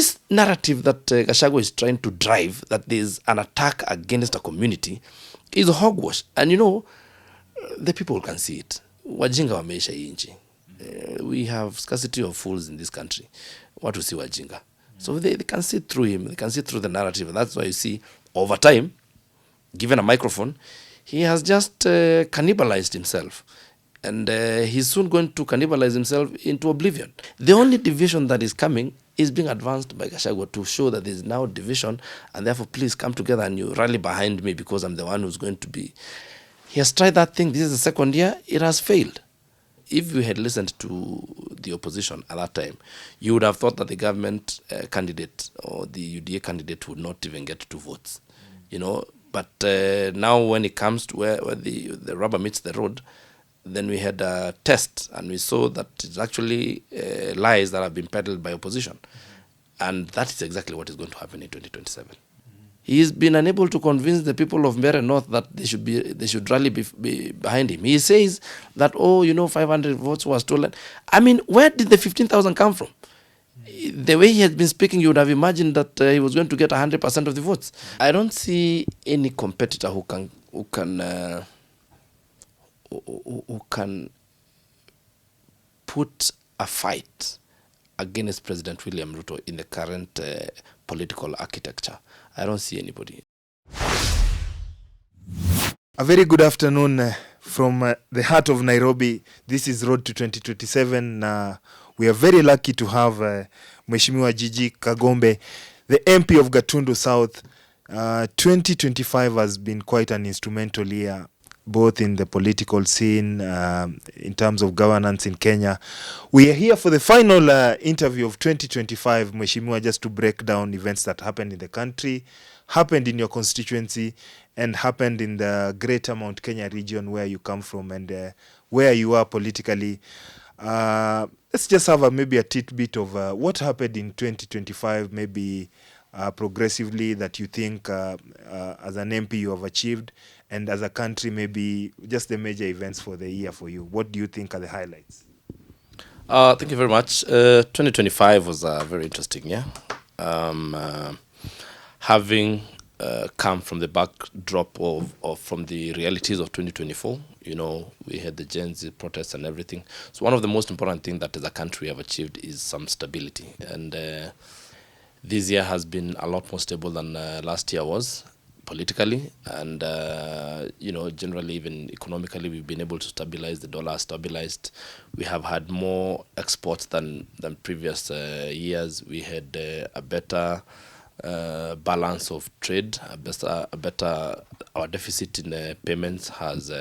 this narrative that Gachagua is trying to drive, that there's an attack against a community, is hogwash. And the people can see it. Wajinga wameisha hii nchi. We have scarcity of fools in this country. Watu si wajinga. So they can see through him. They can see through the narrative. And that's why you see, over time, given a microphone, he has just cannibalized himself. And he's soon going to cannibalize himself into oblivion. The only division that is coming is being advanced by Gachagua to show that there is now division, and therefore please come together and you rally behind me because I'm the one who's going to be. He has tried that thing. This is the second year. It has failed. If you had listened to the opposition at that time, you would have thought that the government candidate or the UDA candidate would not even get 2 votes. But now when it comes to where the rubber meets the road, then we had a test and we saw that it's actually lies that have been peddled by opposition. And that is exactly what is going to happen in 2027. He's been unable to convince the people of Mbeere North that they should rally be behind him. He says that 500 votes were stolen. I mean, where did the 15,000 come from? The way he has been speaking, you would have imagined that he was going to get 100% of the votes. I don't see any competitor who can put a fight against President William Ruto in the current political architecture. I don't see anybody. A very good afternoon from the heart of Nairobi. This is Road to 2027. We are very lucky to have Mheshimiwa Gigi Kagombe, the MP of Gatundu South. 2025 has been quite an instrumental year, both in the political scene, in terms of governance in Kenya. We are here for the final interview of 2025, Mheshimiwa, just to break down events that happened in the country, happened in your constituency, and happened in the greater Mount Kenya region where you come from and where you are politically. Let's just have maybe a tidbit of what happened in 2025, maybe progressively that you think as an MP you have achieved, and as a country maybe just the major events for the year for you. What do you think are the highlights? Thank you very much. 2025 was a very interesting year. Having come from the backdrop of from the realities of 2024, we had the Gen Z protests and everything. So one of the most important things that as a country we have achieved is some stability. And this year has been a lot more stable than last year was, politically, and generally even economically we've been able to stabilize. The dollar has stabilized. We have had more exports than previous years. We had a better balance of trade, our deficit in payments has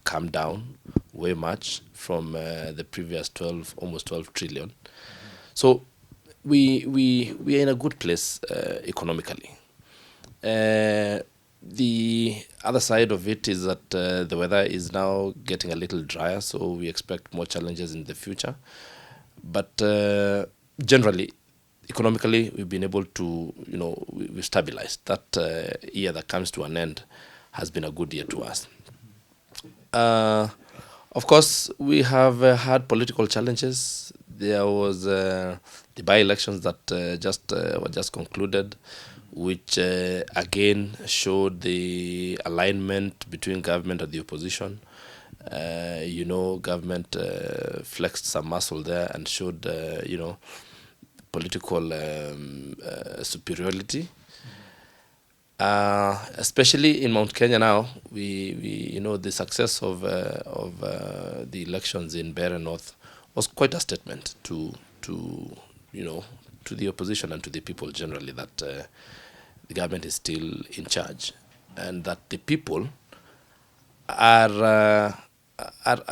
come down way much from the previous almost 12 trillion. So we are in a good place economically. The other side of it is that the weather is now getting a little drier, so we expect more challenges in the future. But generally, economically, we've been able to, we've stabilized. That year that comes to an end has been a good year to us. Of course, we have had political challenges. There was the by-elections that were just concluded, which again showed the alignment between government and the opposition. Government flexed some muscle there and showed, political superiority. Especially in Mount Kenya now, we the success of the elections in Mbeere North was quite a statement to the opposition and to the people generally that the government is still in charge, and that the people are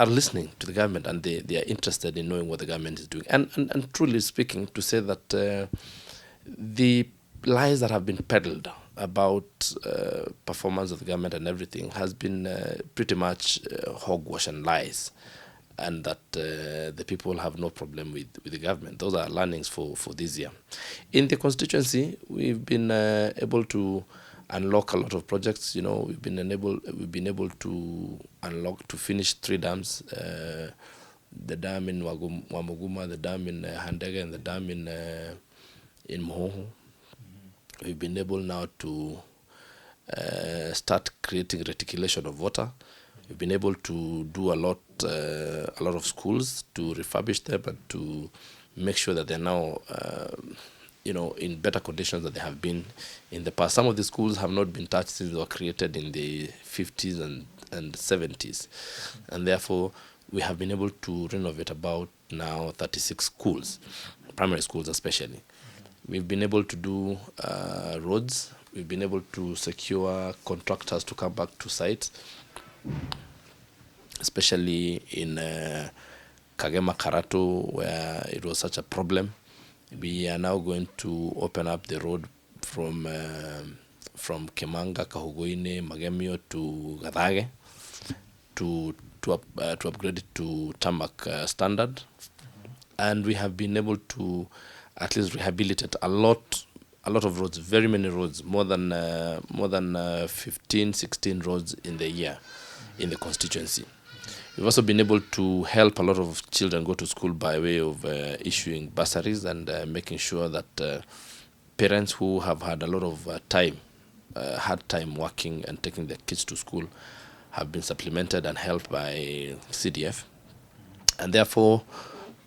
listening to the government, and they are interested in knowing what the government is doing. And truly speaking, to say that the lies that have been peddled about performance of the government and everything has been pretty much hogwash and lies, and that the people have no problem with the government. Those are learnings for this year. In the constituency, we've been able to unlock a lot of projects. We've been able to finish 3 dams, the dam in Wamuguma, the dam in Handega, and the dam in in Mohoho. We've been able now to start creating reticulation of water. We've been able to do a lot of schools, to refurbish them and to make sure that they're now, in better conditions than they have been in the past. Some of the schools have not been touched since they were created in the 50s and 70s, and therefore we have been able to renovate about now 36 schools, primary schools especially. We've been able to do roads. We've been able to secure contractors to come back to site, especially in Kagema Karato, where it was such a problem. We are now going to open up the road from Kemanga, Kahugoine, Magemio to Gadage to upgrade it to tarmac standard. And we have been able to at least rehabilitate a lot of roads, very many roads, more than 15, 16 roads in the year in the constituency. We've also been able to help a lot of children go to school by way of issuing bursaries and making sure that parents who have had a lot of hard time working and taking their kids to school have been supplemented and helped by CDF. And therefore,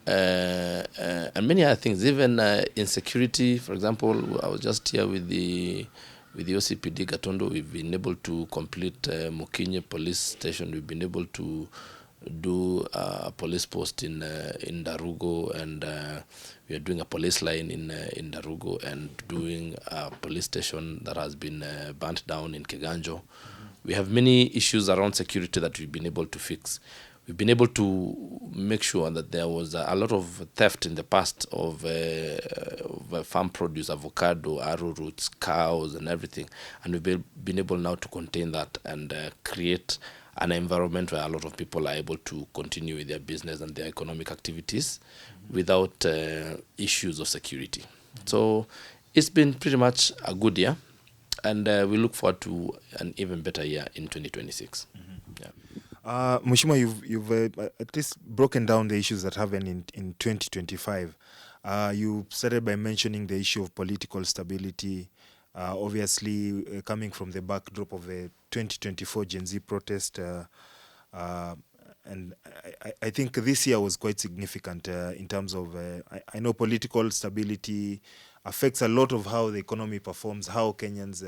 and many other things, even insecurity. For example, I was just here with the OCPD Gatondo. We've been able to complete Mokinye police station. We've been able to do a police post in Darugo, and we are doing a police line in Darugo, and doing a police station that has been burnt down in Keganjo. We have many issues around security that we've been able to fix. We've been able to make sure that there was a lot of theft in the past of farm produce, avocado, arrowroots, cows, and everything. And we've been able now to contain that and create an environment where a lot of people are able to continue with their business and their economic activities without issues of security. So it's been pretty much a good year, and we look forward to an even better year in 2026. Yeah. Mheshimiwa, you've at least broken down the issues that happened in 2025. You started by mentioning the issue of political stability, obviously coming from the backdrop of the 2024 Gen Z protest. And I think this year was quite significant in terms of, I know political stability affects a lot of how the economy performs, how Kenyans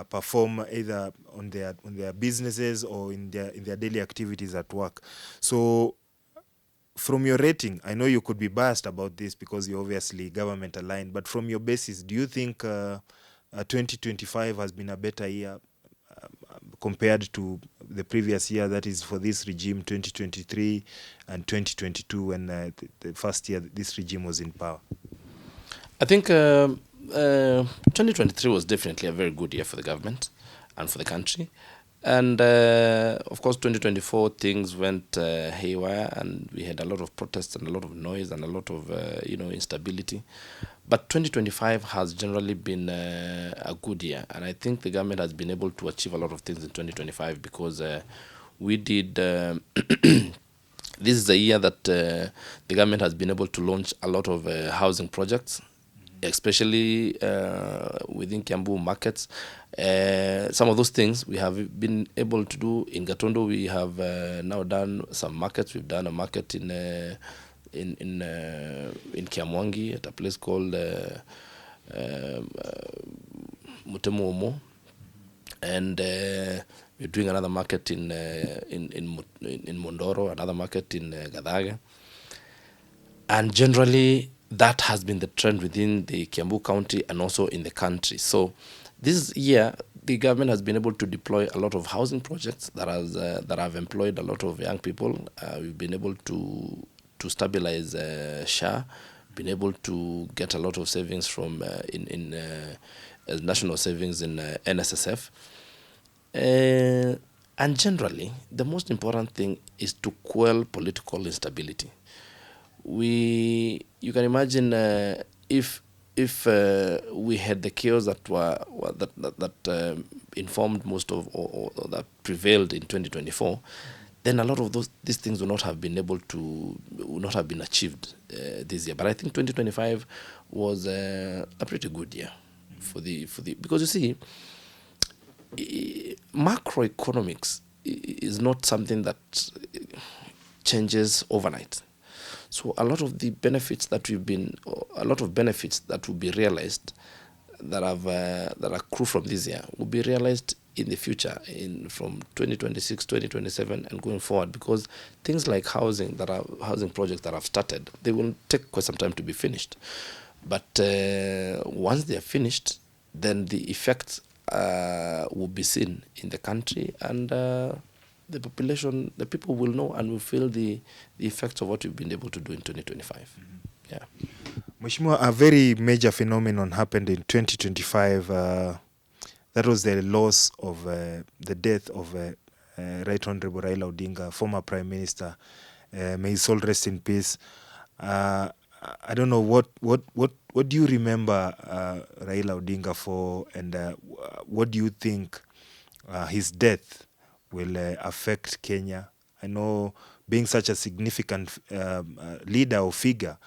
perform either on their businesses or in their daily activities at work. So from your rating, I know you could be biased about this because you're obviously government aligned, but from your basis, do you think 2025 has been a better year compared to the previous year, that is for this regime, 2023 and 2022, when the first year this regime was in power? I think 2023 was definitely a very good year for the government and for the country. And of course, 2024, things went haywire, and we had a lot of protests and a lot of noise and a lot of instability. But 2025 has generally been a good year, and I think the government has been able to achieve a lot of things in 2025 because we did. This is a year that the government has been able to launch a lot of housing projects, especially within Kiambu markets. Some of those things we have been able to do in Gatondo. We have now done some markets. We've done a market in Kiamwangi at a place called Mutemuomo, and we're doing another market in Mondoro, another market in Gadage, and generally that has been the trend within the Kiambu County and also in the country. So this year, the government has been able to deploy a lot of housing projects that have employed a lot of young people. We've been able to stabilize SHA, been able to get a lot of savings from national savings in NSSF. And generally, the most important thing is to quell political instability. You can imagine if we had the chaos that informed most of or that prevailed in 2024, then a lot of these things would not have been achieved this year. But I think 2025 was a pretty good year for the because you see, macroeconomics is not something that changes overnight. So a lot of benefits that will be realized that accrue from this year will be realized in the future, from 2026, 2027, and going forward, because things like housing projects that have started, they will take quite some time to be finished. But once they are finished, then the effects will be seen in the country, and the people will know and will feel the effects of what we've been able to do in 2025. Mm-hmm. Yeah. Mheshimiwa, a very major phenomenon happened in 2025. That was the loss of the death of Right Honorable Raila Odinga, former Prime Minister. May his soul rest in peace. I don't know what do you remember Raila Odinga for, and what do you think his death will affect Kenya? I know, being such a significant leader or figure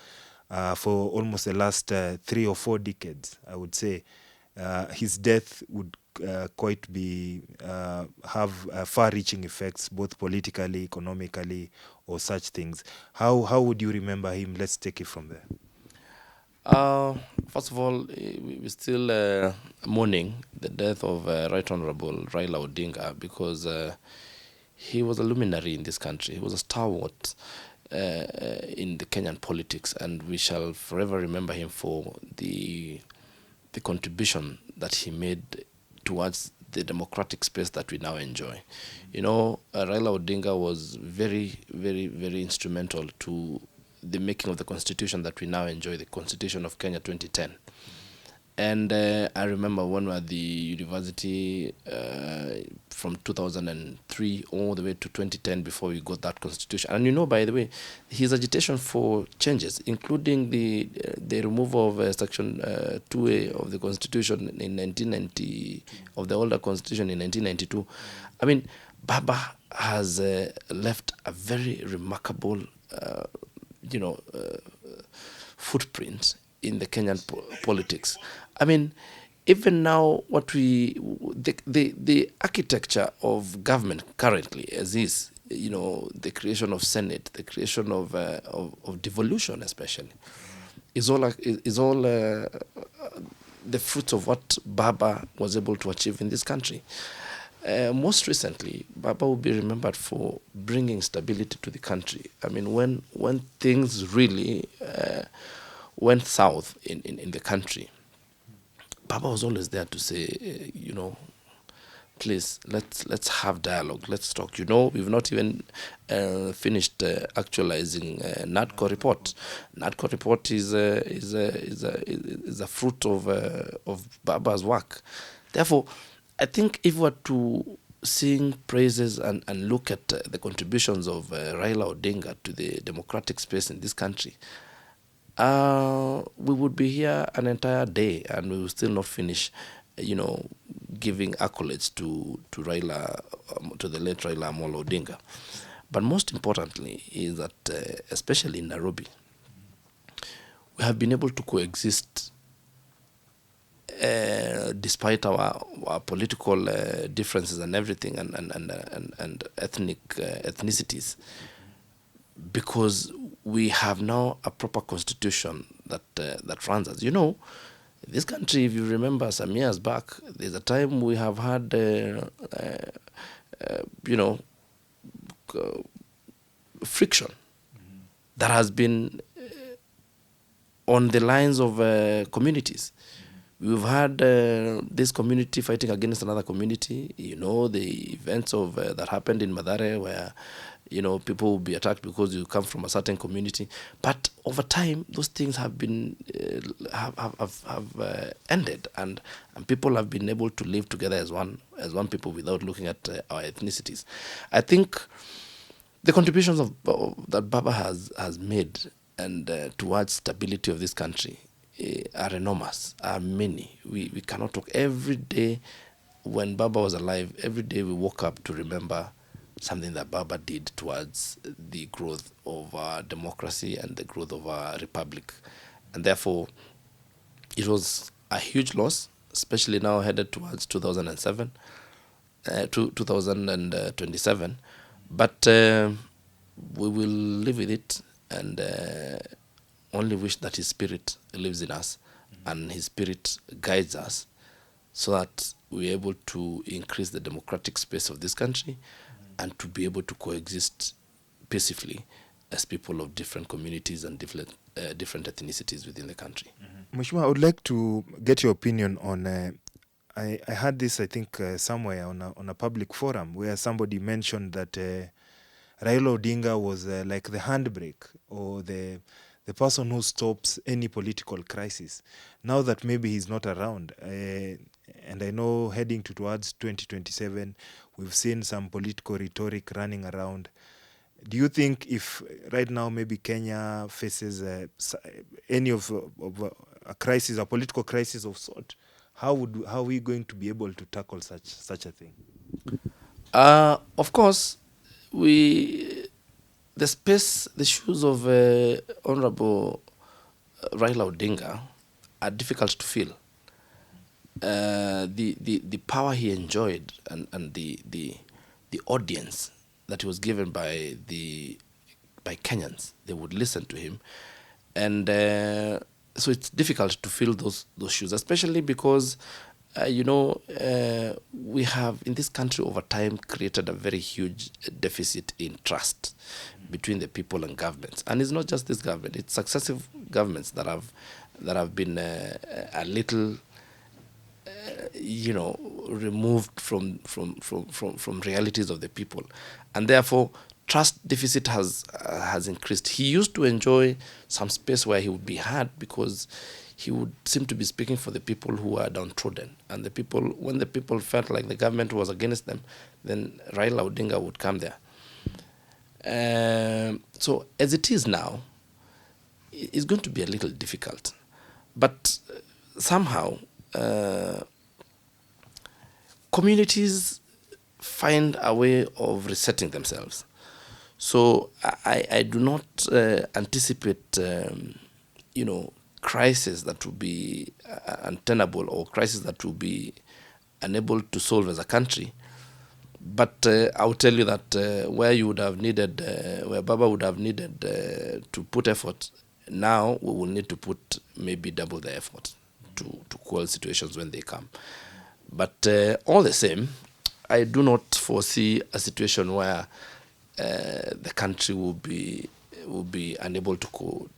for almost the last 3 or 4 decades, I would say, his death would quite be have far-reaching effects, both politically, economically, or such things. How would you remember him? Let's take it from there. First of all, we're still mourning the death of Right Honorable Raila Odinga, because he was a luminary in this country. He was a stalwart in the Kenyan politics, and we shall forever remember him for the contribution that he made towards the democratic space that we now enjoy. You know, Raila Odinga was very, very, very instrumental to the making of the constitution that we now enjoy, the Constitution of Kenya 2010. And I remember when we were at the university from 2003 all the way to 2010 before we got that constitution. And you know, by the way, his agitation for changes, including the removal of Section 2A of the Constitution in 1990, of the older Constitution in 1992. I mean, Baba has left a very remarkable, footprint in the Kenyan politics. I mean, even now, the architecture of government currently, as is, the creation of Senate, the creation of devolution, especially, is all the fruits of what Baba was able to achieve in this country. Most recently, Baba will be remembered for bringing stability to the country. I mean, when things really went south in the country, Baba was always there to say, please, let's have dialogue, let's talk. We've not even finished actualizing NADCO report. NADCO report is a fruit of Baba's work. Therefore, I think if we were to sing praises and look at the contributions of Raila Odinga to the democratic space in this country, we would be here an entire day and we will still not finish, giving accolades to Raila, to the late Raila Amolo Odinga. But most importantly is that, especially in Nairobi, we have been able to coexist despite our political differences and everything, and ethnicities, because we have now a proper constitution that runs us. This country, if you remember some years back, there's a time we have had, friction that has been on the lines of communities. We've had this community fighting against another community. The events of that happened in Mathare, where people will be attacked because you come from a certain community. But over time, those things have been have ended, and people have been able to live together as one people without looking at our ethnicities. I think the contributions that Baba has made and towards stability of this country are enormous, are many. We cannot talk every day. When Baba was alive, every day we woke up to remember something that Baba did towards the growth of our democracy and the growth of our republic. And therefore, it was a huge loss, especially now headed towards 2007, 2027. But we will live with it and only wish that his spirit lives in us and his spirit guides us so that we're able to increase the democratic space of this country and to be able to coexist peacefully as people of different communities and different ethnicities within the country. Mheshimiwa, I would like to get your opinion on. I heard this, I think, somewhere on a public forum where somebody mentioned that Raila Odinga was like the handbrake or the person who stops any political crisis. Now that maybe he's not around, and I know heading towards 2027, we've seen some political rhetoric running around. Do you think if right now maybe Kenya faces any of a crisis, a political crisis of sort, how are we going to be able to tackle such a thing? Of course, the shoes of Honorable Raila Odinga are difficult to fill. The power he enjoyed and the audience that he was given by Kenyans, they would listen to him, and so it's difficult to fill those shoes, especially because we have in this country over time created a very huge deficit in trust between the people and governments, and it's not just this government; it's successive governments that have been a little removed from realities of the people, and therefore trust deficit has increased. He used to enjoy some space where he would be heard because he would seem to be speaking for the people who are downtrodden, and the people, when the people felt like the government was against them, then Raila Odinga would come there. So as it is now, it's going to be a little difficult, but somehow communities find a way of resetting themselves. So I do not anticipate, crisis that will be untenable or crisis that will be unable to solve as a country. But I'll tell you that where you would have needed, where Baba would have needed to put effort, now we will need to put maybe double the effort to quell situations when they come. But all the same, I do not foresee a situation where the country will be unable to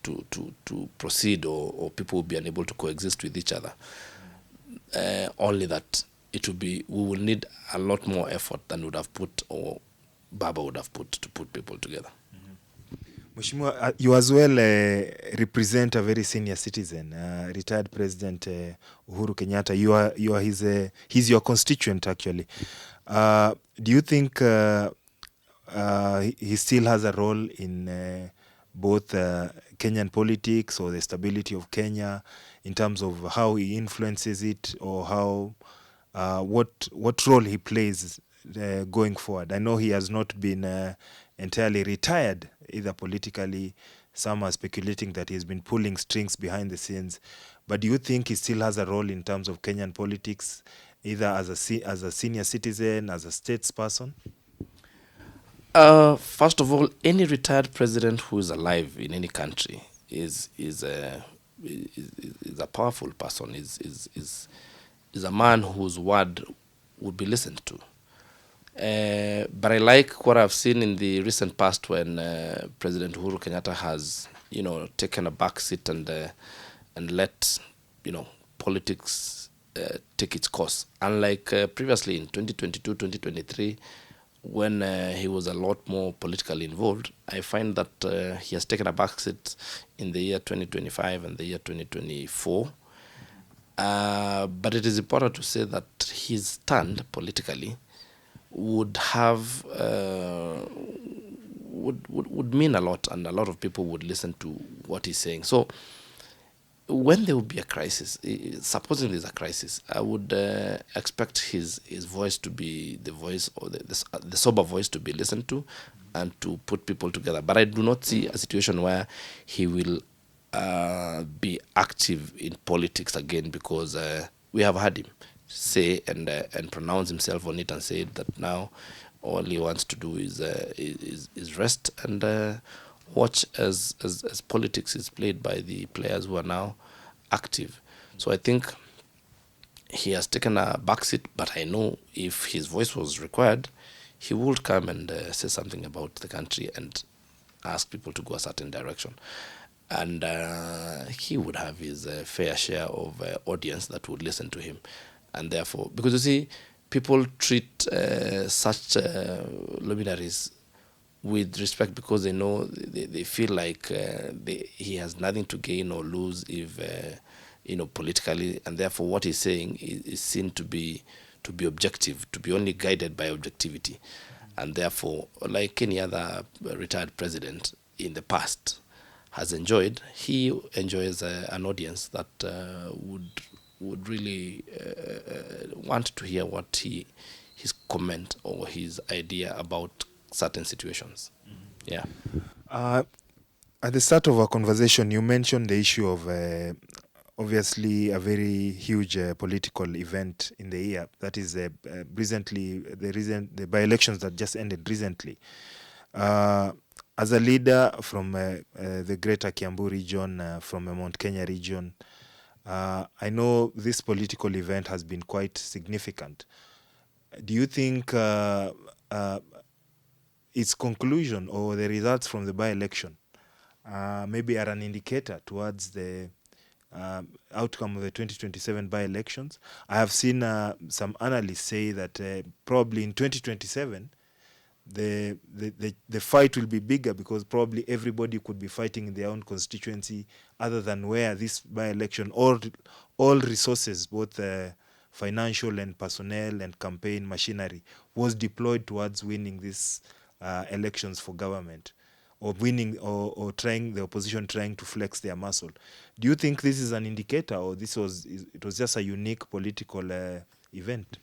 proceed, or people will be unable to coexist with each other. Only that we will need a lot more effort than would have put, or Baba would have put, to put people together. Mheshimiwa, you as well represent a very senior citizen, retired President Uhuru Kenyatta. You are he's your constituent actually. Do you think he still has a role in both Kenyan politics or the stability of Kenya in terms of how he influences it, or how what role he plays going forward? I know he has not been entirely retired either politically. Some are speculating that he's been pulling strings behind the scenes. But do you think he still has a role in terms of Kenyan politics, either as a senior citizen, as a statesperson? First of all, any retired president who is alive in any country is a powerful person. Is a man whose word would be listened to. But I like what I've seen in the recent past when President Uhuru Kenyatta has, taken a back seat and let, politics take its course. Unlike previously in 2022, 2023, when he was a lot more politically involved, I find that he has taken a back seat in the year 2025 and the year 2024. But it is important to say that his stand politically would have would mean a lot, and a lot of people would listen to what he's saying. So when there will be a crisis, supposing there's a crisis, I would expect his voice to be the voice, or the sober voice to be listened to, and to put people together. But I do not see a situation where he will be active in politics again, because we have had him say and pronounce himself on it, and say that now all he wants to do is rest and watch as politics is played by the players who are now active. So I think he has taken a backseat, but I know if his voice was required, he would come and say something about the country and ask people to go a certain direction. And he would have his fair share of audience that would listen to him. And therefore, because you see, people treat such luminaries with respect, because they know, they feel like he has nothing to gain or lose if politically, and therefore what he's saying is seen to be objective, to be only guided by objectivity. And therefore, like any other retired president in the past has enjoyed, he enjoys an audience that would really want to hear what his comment or his idea about certain situations. Yeah. At the start of our conversation, you mentioned the issue of obviously a very huge political event in the year. That is recently the by-elections that just ended recently. As a leader from the Greater Kiambu region, from the Mount Kenya region, I know this political event has been quite significant. Do you think its conclusion or the results from the by-election maybe are an indicator towards the outcome of the 2027 by-elections? I have seen some analysts say that probably in 2027 the fight will be bigger, because probably everybody could be fighting in their own constituency, other than where this by-election, all resources, both financial and personnel and campaign machinery, was deployed towards winning these elections for government, or winning or trying, the opposition trying to flex their muscle. Do you think this is an indicator, or it was just a unique political event?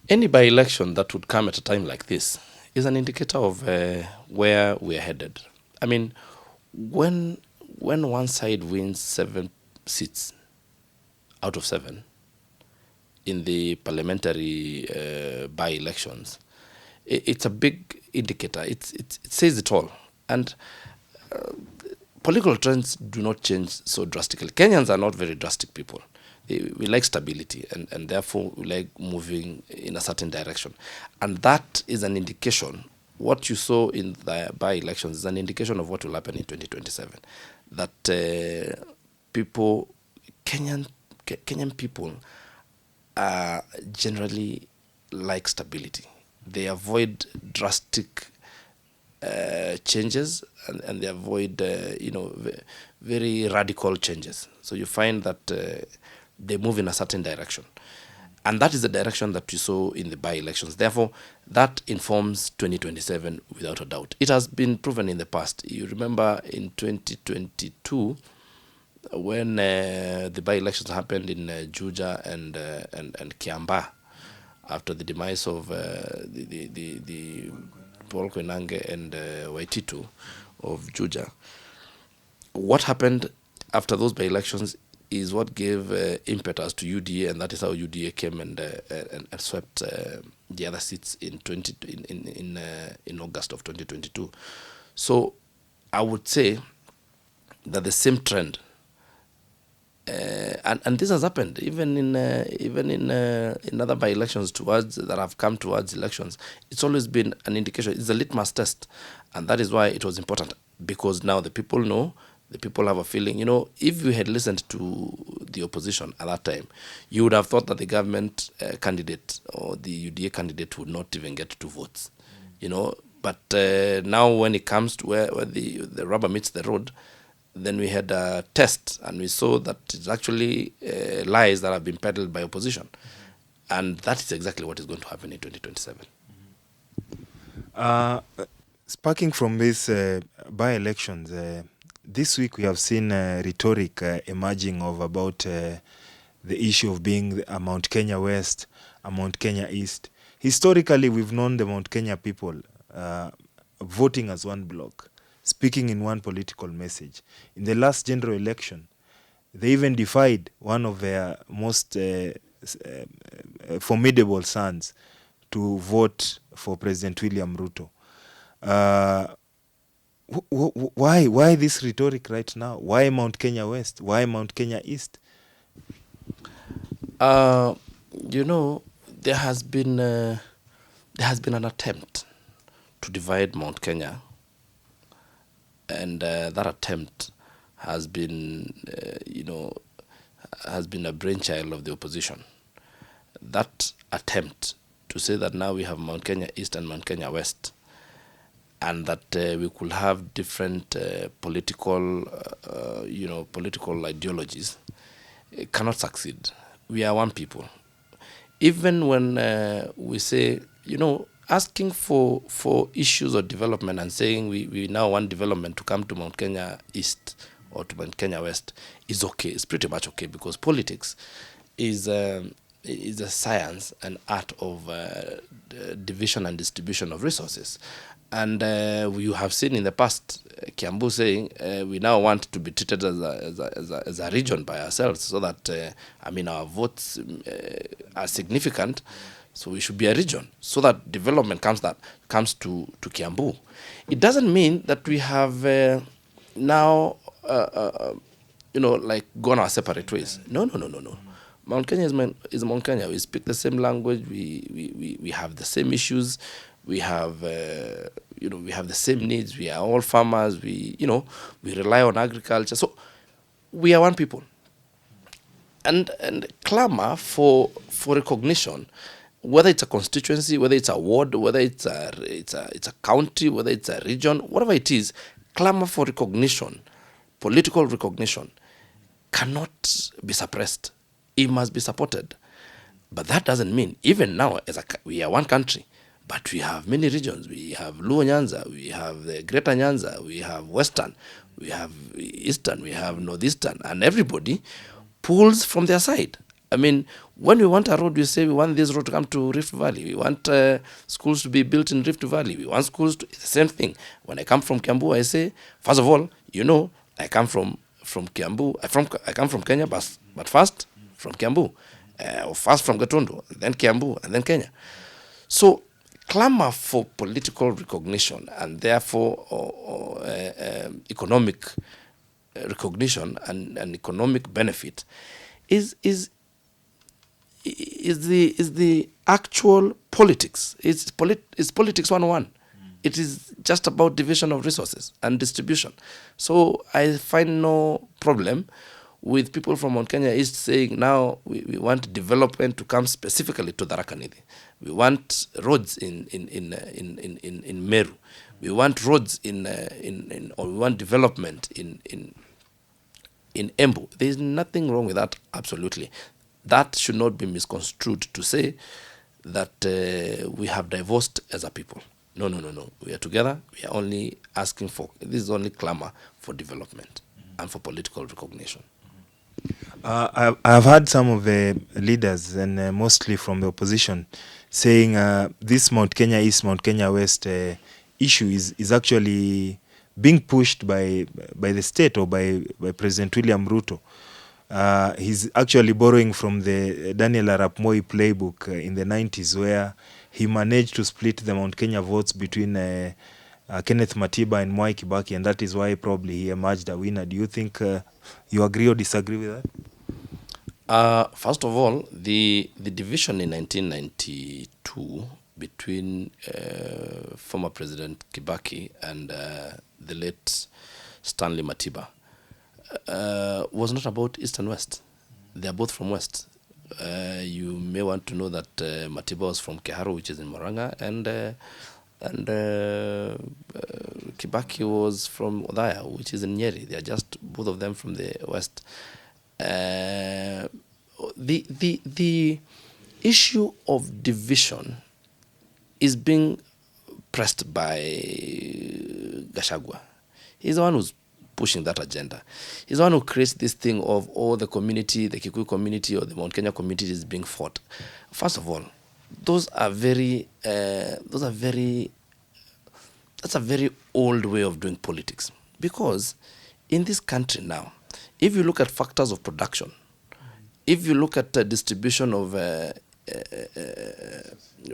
Any by-election that would come at a time like this is an indicator of where we're headed. I mean, when one side wins 7 seats out of 7 in the parliamentary by-elections, it's a big indicator. It says it all. And political trends do not change so drastically. Kenyans are not very drastic people. We like stability, and therefore we like moving in a certain direction. And that is an indication. What you saw in the by-elections is an indication of what will happen in 2027. That Kenyan people generally like stability. They avoid drastic changes, and they avoid very radical changes. So you find that they move in a certain direction. And that is the direction that you saw in the by-elections. Therefore, that informs 2027 without a doubt. It has been proven in the past. You remember in 2022, when the by-elections happened in Juja and Kiamba, after the demise of the Paul Koinange and Waititu of Juja. What happened after those by-elections is what gave impetus to UDA, and that is how UDA came and swept the other seats in August of 2022. So I would say that the same trend, and this has happened even in other by-elections that have come towards elections. It's always been an indication. It's a litmus test, and that is why it was important, because now the people know. The people have a feeling, if you had listened to the opposition at that time, you would have thought that the government candidate or the UDA candidate would not even get 2 votes, But now when it comes to where the rubber meets the road, then we had a test, and we saw that it's actually lies that have been peddled by opposition. And that is exactly what is going to happen in 2027. Sparking from these by-elections, This week we have seen rhetoric emerging of about the issue of being a Mount Kenya West, a Mount Kenya East. Historically, we've known the Mount Kenya people voting as one bloc, speaking in one political message. In the last general election, they even defied one of their most formidable sons to vote for President William Ruto. Why this rhetoric right now? Why Mount Kenya West? Why Mount Kenya East? You know, there has been an attempt to divide Mount Kenya, and that attempt has been, has been a brainchild of the opposition. That attempt to say that now we have Mount Kenya East and Mount Kenya West, and that we could have different political ideologies, cannot succeed. We are one people. Even when we say, asking for issues of development and saying we now want development to come to Mount Kenya East or to Mount Kenya West is okay. It's pretty much okay, because politics is a science and art of division and distribution of resources. And you have seen in the past Kiambu saying we now want to be treated as a region by ourselves, so that our votes are significant. So we should be a region, so that development comes to Kiambu. It doesn't mean that we have now gone our separate ways. No. Mount Kenya is Mount Kenya. We speak the same language. We have the same issues. We have we have the same needs. We are all farmers. We rely on agriculture. So we are one people. And clamor for recognition, whether it's a constituency, whether it's a ward, whether it's a county, whether it's a region, whatever it is, clamor for recognition, political recognition, cannot be suppressed. It must be supported. But that doesn't mean, even now, we are one country, but we have many regions. We have Luo Nyanza, we have the Greater Nyanza, we have Western, we have Eastern, we have Northeastern, and everybody pulls from their side. When we want a road, we say we want this road to come to Rift Valley. We want schools to be built in Rift Valley. We want schools to... It's the same thing. When I come from Kiambu, I say, first of all, I come from Kiambu. I come from Kenya, but first from Kiambu. Or first from Gatundu, then Kiambu, and then Kenya. So clamor for political recognition and therefore economic recognition and economic benefit is the actual politics. It's politics 101. It is just about division of resources and distribution. So I find no problem with people from Mount Kenya East saying now we want development to come specifically to Tharaka Nithi. We want roads in Meru. We want roads or we want development in Embu. There is nothing wrong with that, absolutely. That should not be misconstrued to say that we have divorced as a people. No. We are together. We are only asking for, this is only clamor for development and for political recognition. I've heard some of the leaders, and mostly from the opposition, saying this Mount Kenya East, Mount Kenya West issue is actually being pushed by the state or by President William Ruto. He's actually borrowing from the Daniel Arap Moi playbook in the 90s, where he managed to split the Mount Kenya votes between Kenneth Matiba and Mwai Kibaki, and that is why probably he emerged a winner. Do you think you agree or disagree with that? First of all, the division in 1992 between former President Kibaki and the late Stanley Matiba was not about East and West. They are both from West. You may want to know that Matiba was from Keharu, which is in Murang'a, and Kibaki was from Othaya, which is in Nyeri. They are just both of them from the West. The issue of division is being pressed by Gachagua. He's the one who's pushing that agenda. He's the one who creates this thing of the community, the Kikuyu community or the Mount Kenya community is being fought. First of all, that's a very old way of doing politics. Because in this country now, if you look at factors of production, if you look at the distribution of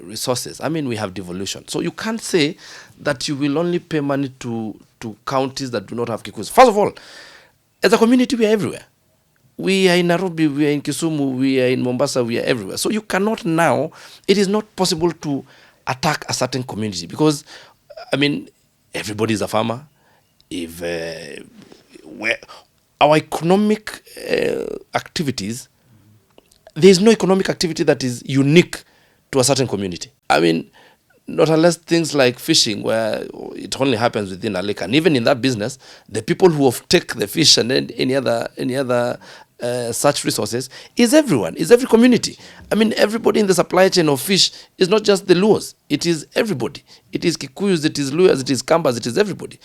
resources, I mean, we have devolution. So you can't say that you will only pay money to counties that do not have Kikuyus. First of all, as a community, we are everywhere. We are in Nairobi, we are in Kisumu, we are in Mombasa, we are everywhere. So you cannot now, it is not possible to attack a certain community because, I mean, everybody is a farmer. If our economic activities, there is no economic activity that is unique to a certain community. I mean, not unless things like fishing, where it only happens within a lake, and even in that business, the people who take the fish and then any other such resources is everyone, is every community. I mean, everybody in the supply chain of fish is not just the Luos. It is everybody. It is Kikuyus, it is Luyas, it is Kambas, it is everybody.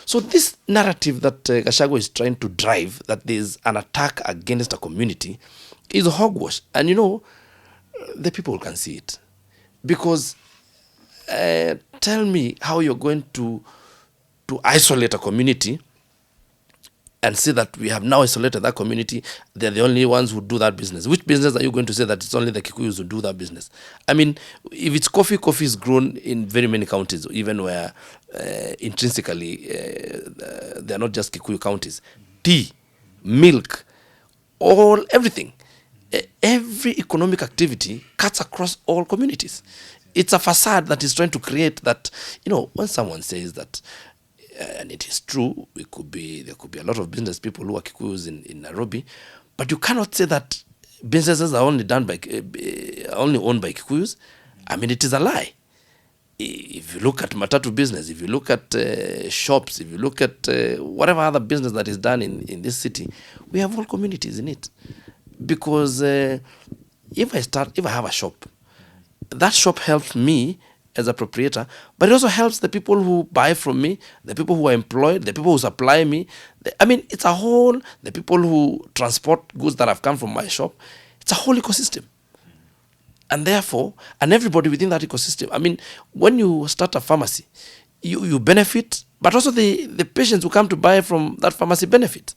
So this narrative that Gachagua is trying to drive, that there is an attack against a community, is hogwash. And the people can see it. Because tell me how you're going to isolate a community and say that we have now isolated that community, they're the only ones who do that business. Which business are you going to say that it's only the Kikuyus who do that business? I mean, if it's coffee is grown in very many counties, even where intrinsically they're not just Kikuyu counties. Tea, milk, everything. Every economic activity cuts across all communities. It's a facade that is trying to create that, when someone says that, and it is true, there could be a lot of business people who are Kikuyus in Nairobi, but you cannot say that businesses are only owned by Kikuyus. I mean, it is a lie. If you look at matatu business, if you look at shops, if you look at whatever other business that is done in this city, we have all communities in it. Because if I have a shop, that shop helps me as a proprietor, but it also helps the people who buy from me, the people who are employed, the people who supply me. It's a whole, the people who transport goods that have come from my shop. It's a whole ecosystem. And therefore, everybody within that ecosystem, I mean, when you start a pharmacy, you benefit, but also the patients who come to buy from that pharmacy benefit.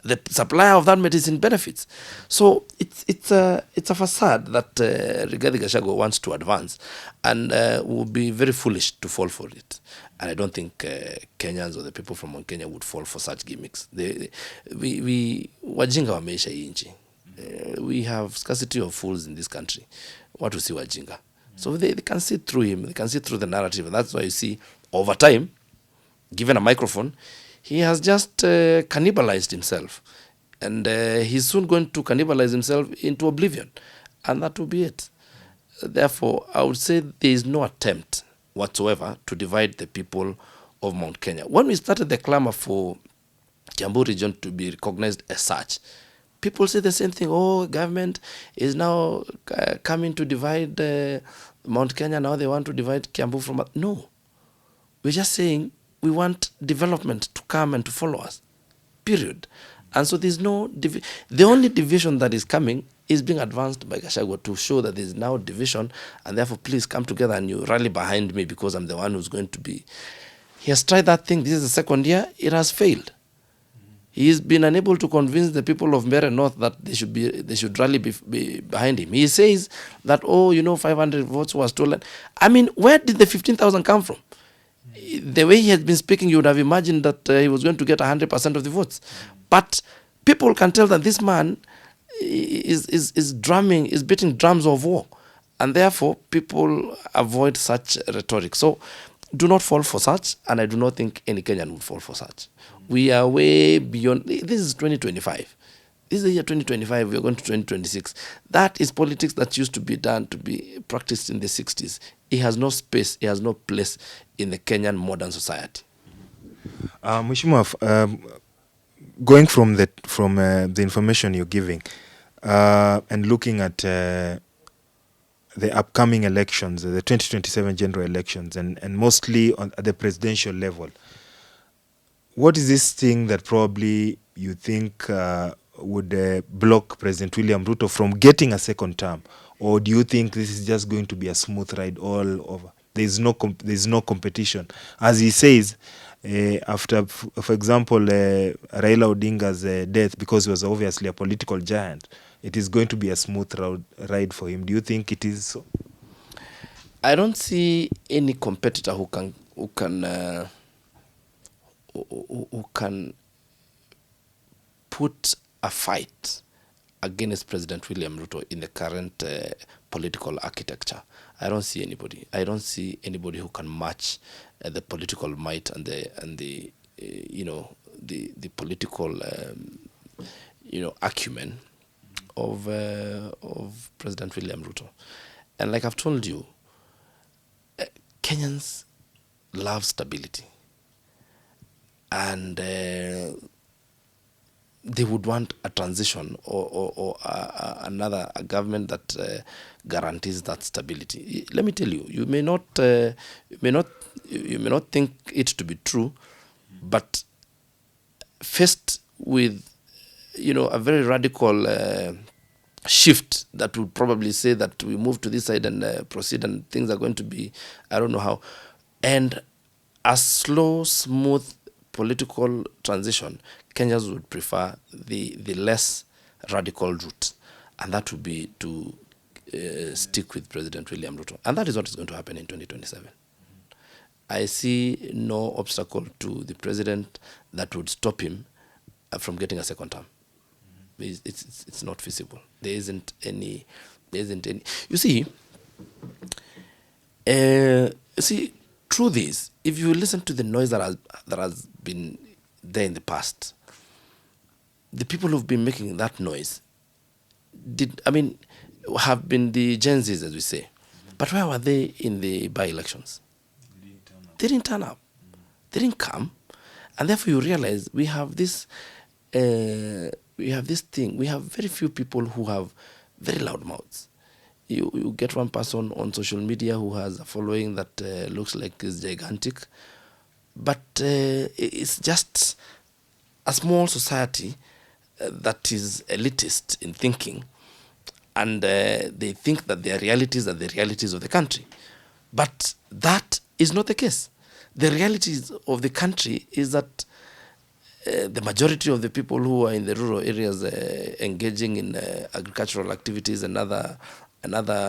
The supplier of that medicine benefits. So it's a facade that Rigathi Gachagua wants to advance, and would be very foolish to fall for it. And I don't think Kenyans or the people from Mount Kenya would fall for such gimmicks. Wajinga wameisha hii nchi. We have scarcity of fools in this country. What to see Wajinga? So they can see through him. They can see through the narrative, and that's why you see over time, given a microphone, he has just cannibalized himself. And he's soon going to cannibalize himself into oblivion. And that will be it. Therefore, I would say there is no attempt whatsoever to divide the people of Mount Kenya. When we started the clamor for Kiambu region to be recognized as such, people say the same thing. Government is now coming to divide Mount Kenya. Now they want to divide Kiambu from... No. We're just saying we want development to come and to follow us, period. And so there's no the only division that is coming is being advanced by Gachagua to show that there's now division, and therefore please come together and you rally behind me because I'm the one who's going to be. He has tried that thing. This is the second year. It has failed. He's been unable to convince the people of Mbeere North that they should rally be behind him. He says that 500 votes were stolen. I mean, where did the 15,000 come from? The way he had been speaking, you would have imagined that he was going to get 100% of the votes. But people can tell that this man is beating drums of war. And therefore, people avoid such rhetoric. So do not fall for such, and I do not think any Kenyan would fall for such. We are way beyond. This is 2025. This is the year 2025. We are going to 2026. That is politics that used to be done, to be practiced in the 60s. It has no space. It has no place in the Kenyan modern society. Mheshimiwa, going from the information you're giving and looking at the upcoming elections, the 2027 general elections, and mostly at the presidential level, what is this thing that probably you think would block President William Ruto from getting a second term? Or do you think this is just going to be a smooth ride all over? There's no competition. As he says, after, for example, Raila Odinga's death, because he was obviously a political giant, it is going to be a smooth ride for him. Do you think it is so? I don't see any competitor who can put a fight against President William Ruto in the current political architecture. I don't see anybody. I don't see anybody who can match the political might and the political acumen of President William Ruto. And like I've told you, Kenyans love stability, and they would want a transition or another government that guarantees that stability. Let me tell you, you may not think it to be true, but faced with a very radical shift that would probably say that we move to this side and proceed, and things are going to be, I don't know how, and a slow, smooth political transition, Kenyans would prefer the less radical route, and that would be to stick with President William Ruto. And that is what is going to happen in 2027. I see no obstacle to the president that would stop him from getting a second term. It's not feasible. There isn't any. You see, through this, if you listen to the noise that has been there in the past, the people who've been making that noise have been the Gen Zs, as we say. But where were they in the by-elections? They didn't turn up. They didn't come. And therefore you realize we have this thing. We have very few people who have very loud mouths. You get one person on social media who has a following that looks like is gigantic, but it's just a small society that is elitist in thinking, and they think that their realities are the realities of the country. But that is not the case. The realities of the country is that the majority of the people who are in the rural areas engaging in agricultural activities and other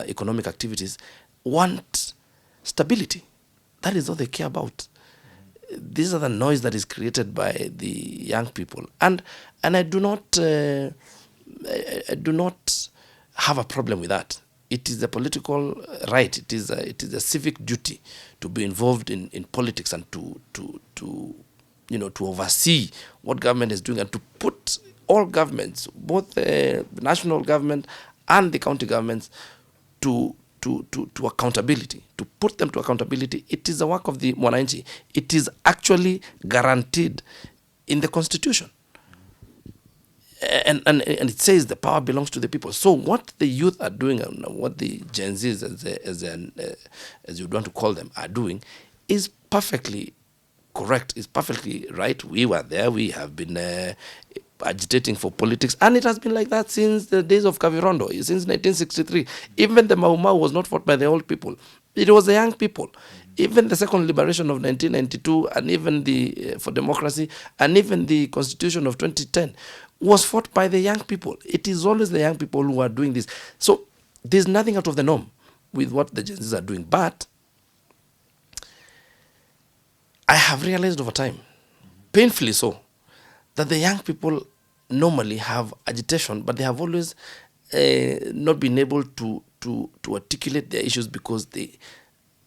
economic activities want stability. That is all they care about. These are the noise that is created by the young people, and I do not have a problem with that. It is a political right. It is a civic duty to be involved in politics and to oversee what government is doing, and to put all governments, both the national government and the county governments, to accountability, to put them to accountability. It is the work of the Mwananchi. It is actually guaranteed in the Constitution. And it says the power belongs to the people. So what the youth are doing, and what the Gen Zs, as you want to call them, are doing, is perfectly correct, is perfectly right. We were there. We have been agitating for politics, and it has been like that since the days of Kavirondo, since 1963. Even the Mau Mau was not fought by the old people. It was the young people. Even the second liberation of 1992, and even the for democracy, and even the constitution of 2010 was fought by the young people. It is always the young people who are doing this. So there's nothing out of the norm with what the Gen Zs are doing. But I have realized over time, painfully so, that the young people normally have agitation, but they have always not been able to articulate their issues because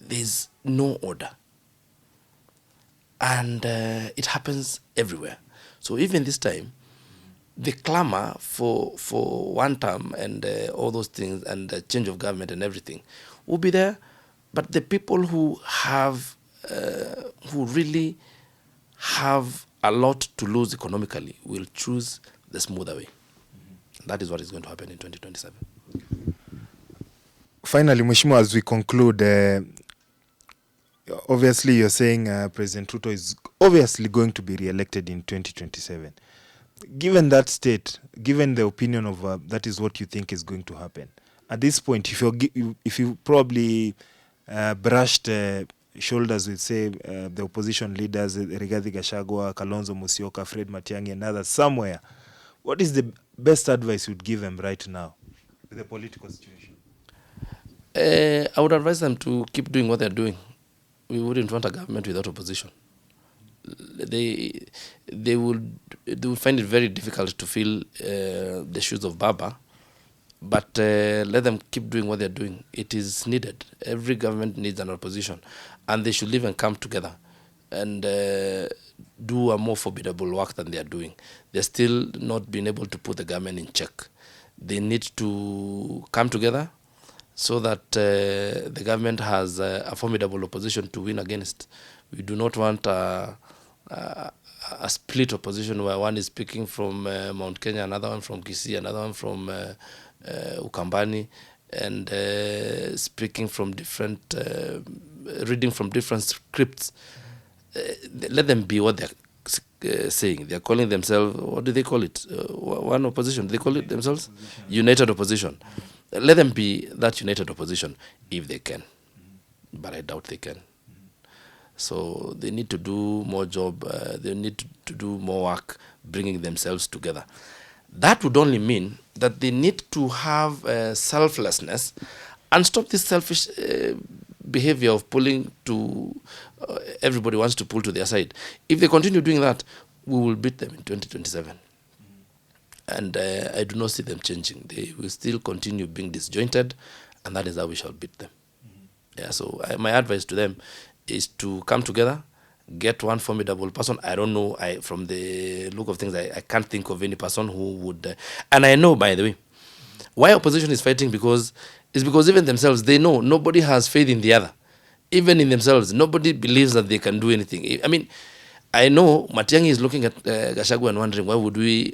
there's no order. And it happens everywhere. So even this time, the clamor for one term and all those things and the change of government and everything will be there, but the people who have who really have a lot to lose economically will choose the smoother way. That is what is going to happen in 2027. Finally, Mheshimiwa, as we conclude, Obviously, you're saying President Ruto is obviously going to be re-elected in 2027. Given that state, given the opinion of that is what you think is going to happen. At this point, if you probably brushed shoulders with, say, the opposition leaders, Rigathi Gachagua, Kalonzo Musyoka, Fred Matiang'i, and others somewhere, what is the best advice you'd give them right now with the political situation? I would advise them to keep doing what they're doing. We wouldn't want a government without opposition. They would find it very difficult to fill the shoes of Baba, but let them keep doing what they're doing. It is needed. Every government needs an opposition, and they should even come together and do a more formidable work than they are doing. They're still not being able to put the government in check. They need to come together so that the government has a formidable opposition to win against. We do not want a split opposition where one is speaking from Mount Kenya, another one from Kisii, another one from Ukambani, and speaking from different, reading from different scripts. Let them be what they're saying. They're calling themselves, what do they call it? One opposition. They call it themselves? United opposition. Let them be that united opposition if they can. But I doubt they can. So they need to do more job. They need to do more work bringing themselves together. That would only mean that they need to have selflessness and stop this selfish behavior of pulling to everybody wants to pull to their side. If they continue doing that, we will beat them in 2027. And I do not see them changing. They will still continue being disjointed, and that is how we shall beat them. Yeah. So my advice to them is to come together, get one formidable person. I don't know. From the look of things, I can't think of any person who would. And I know, by the way, why opposition is fighting because even themselves, they know nobody has faith in the other. Even in themselves, nobody believes that they can do anything. I mean, I know Matiang'i is looking at Gachagua and wondering why would we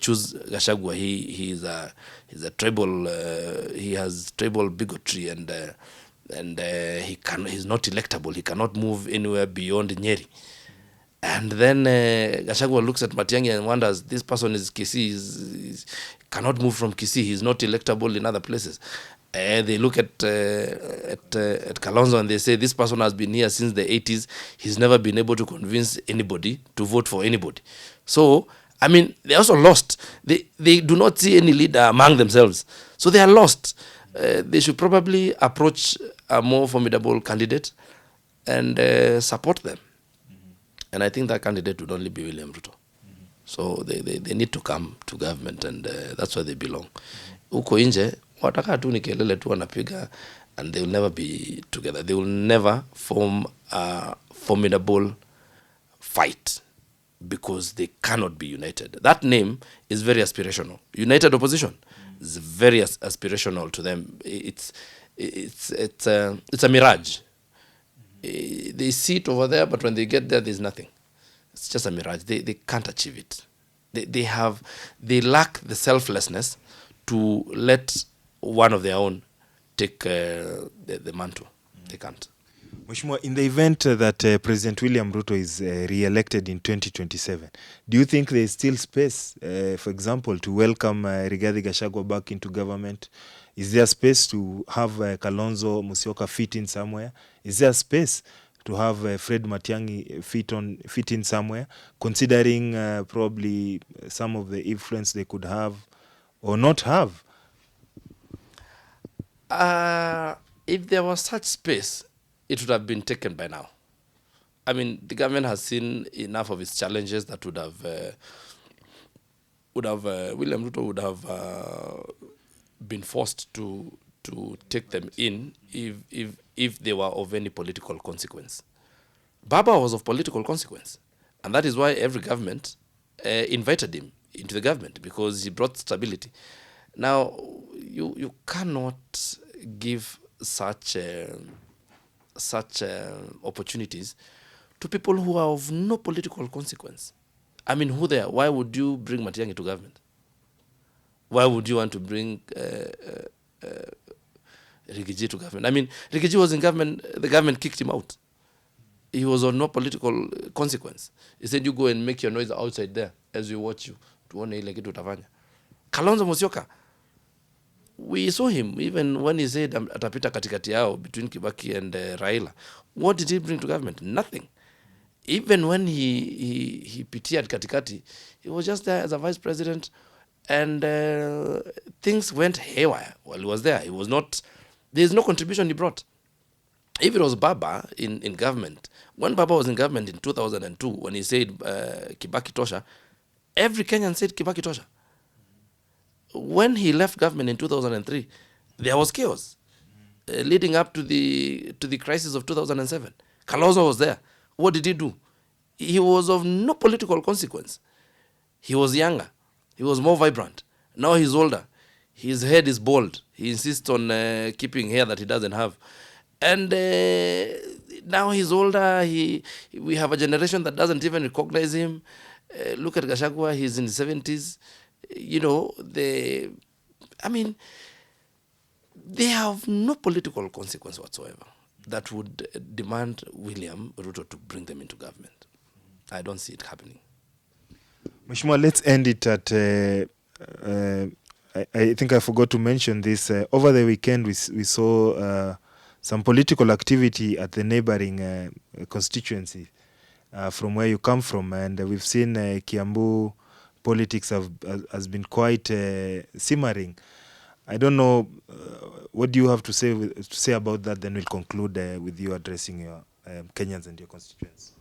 choose Gachagua? He's a tribal. He has tribal bigotry and he's not electable. He cannot move anywhere beyond Nyeri. And then Gachagua looks at Matiang'i and wonders, this person is Kisii, cannot move from Kisii. He's not electable in other places. They look at Kalonzo and they say, this person has been here since the 80s. He's never been able to convince anybody to vote for anybody. So, I mean, they're also lost. They do not see any leader among themselves. So they are lost. They should probably approach a more formidable candidate and support them. And I think that candidate would only be William Ruto. So they need to come to government, and that's where they belong. Uko nje, wataka tu ni kelele tu wanapiga, and they will never be together. They will never form a formidable fight because they cannot be united. That name is very aspirational. United opposition is very aspirational to them. It's a mirage. They see it over there, but when they get there, there's nothing. It's just a mirage. They can't achieve it. They lack the selflessness to let one of their own take the mantle. They can't. Mheshimiwa, in the event that President William Ruto is re-elected in 2027, do you think there is still space, for example, to welcome Rigathi Gachagua back into government? Is there space to have Kalonzo Musyoka fit in somewhere? Is there space to have Fred Matiang'i fit in somewhere, considering probably some of the influence they could have or not have? If there was such space, it would have been taken by now. I mean, the government has seen enough of its challenges that would have William Ruto would have been forced to take them in if they were of any political consequence. Baba was of political consequence, and that is why every government invited him into the government, because he brought stability. Now, you cannot give such opportunities to people who are of no political consequence. I mean, who they are? Why would you bring Matiang'i to government? Why would you want to bring Rigiji to government? I mean, Rigiji was in government, the government kicked him out. He was on no political consequence. He said, you go and make your noise outside there as we watch you. Tuone ile kitu utafanya. Kalonzo Musyoka, we saw him even when he said atapita katikati yao between Kibaki and Raila. What did he bring to government? Nothing. Even when he pitied katikati, he was just there as a vice president, and things went haywire while he was there. He was not. There's no contribution he brought. If it was Baba in government, when Baba was in government in 2002, when he said Kibaki Tosha, every Kenyan said Kibaki Tosha. When he left government in 2003, there was chaos leading up to the crisis of 2007. Kalonzo was there. What did he do? He was of no political consequence. He was younger. He was more vibrant. Now he's older. His head is bald. He insists on keeping hair that he doesn't have. And now he's older. We have a generation that doesn't even recognize him. Look at Gachagua. He's in his 70s. You know, they have no political consequence whatsoever that would demand William Ruto to bring them into government. I don't see it happening. Mheshimiwa, let's end it at I think I forgot to mention this. Over the weekend, we saw some political activity at the neighboring constituency from where you come from, and we've seen Kiambu politics has been quite simmering. I don't know, what do you have to say about that? Then we'll conclude with you addressing your Kenyans and your constituents.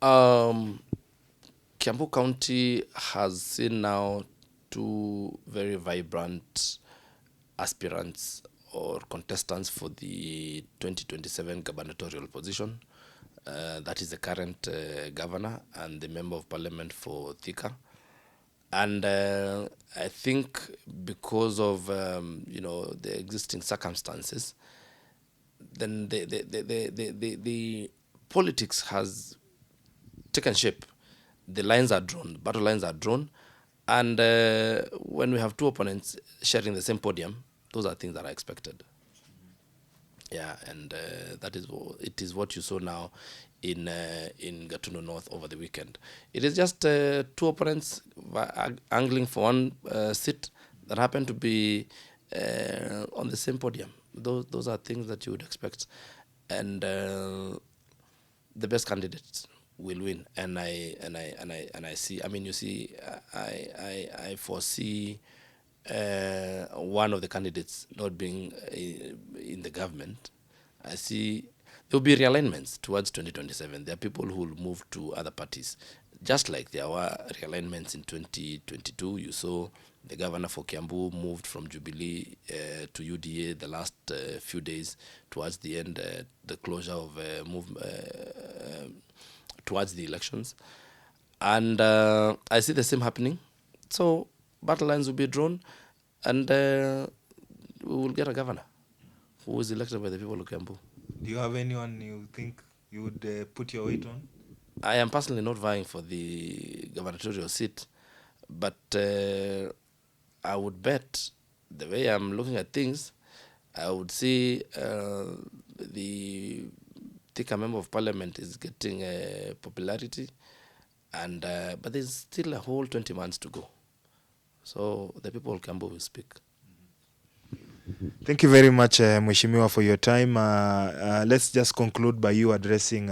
Kiambu County has seen now two very vibrant aspirants or contestants for the 2027 gubernatorial position. That is the current governor and the member of parliament for Thika. And I think because of the existing circumstances, then the politics has taken shape. The lines are drawn, battle lines are drawn, and when we have two opponents sharing the same podium, those are things that are expected. Yeah, and it is what you saw now in Gatundu North over the weekend. It is just two opponents angling for one seat that happen to be on the same podium. Those are things that you would expect, and the best candidates will win. And I see. I mean, you see, I foresee one of the candidates not being in the government. I see there will be realignments towards 2027. There are people who will move to other parties, just like there were realignments in 2022. You saw the governor for Kiambu moved from Jubilee to UDA the last few days towards the end, the closure of towards the elections. And I see the same happening. So battle lines will be drawn, and we will get a governor who is elected by the people of Kiambu. Do you have anyone you think you would put your weight on? I am personally not vying for the gubernatorial seat, but I would bet, the way I'm looking at things, I would see the Thika member of parliament is getting popularity, and but there's still a whole 20 months to go. So the people of Kiambu will speak. Thank you very much, Mheshimiwa, for your time. Let's just conclude by you addressing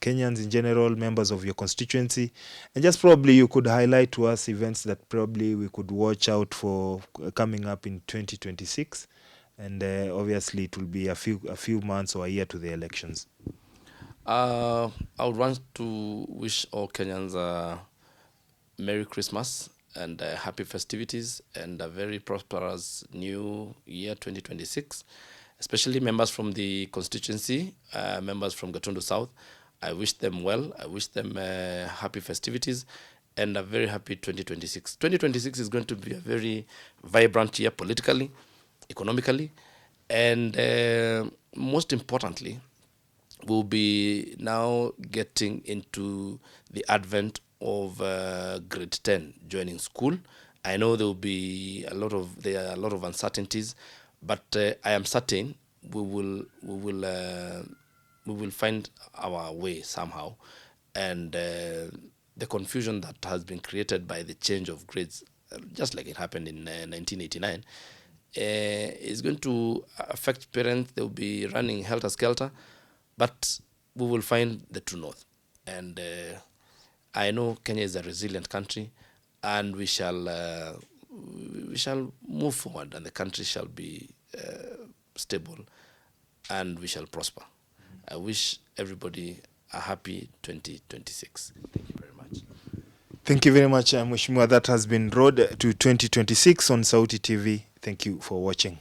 Kenyans in general, members of your constituency, and just probably you could highlight to us events that probably we could watch out for coming up in 2026, and obviously it will be a few months or a year to the elections. I would want to wish all Kenyans a Merry Christmas and happy festivities and a very prosperous new year 2026, especially members from the constituency, members from Gatundu South. I wish them well. I wish them happy festivities and a very happy 2026. 2026 is going to be a very vibrant year politically, economically, and most importantly, we'll be now getting into the advent of grade 10 joining school. I know there are a lot of uncertainties, but I am certain we will we will find our way somehow. And the confusion that has been created by the change of grades, just like it happened in 1989, is going to affect parents. They will be running helter-skelter, but we will find the true north. And I know Kenya is a resilient country, and we shall move forward, and the country shall be stable, and we shall prosper. I wish everybody a happy 2026. Thank you very much. Thank you very much, Mheshimiwa. That has been Road to 2026 on Sauti TV. Thank you for watching.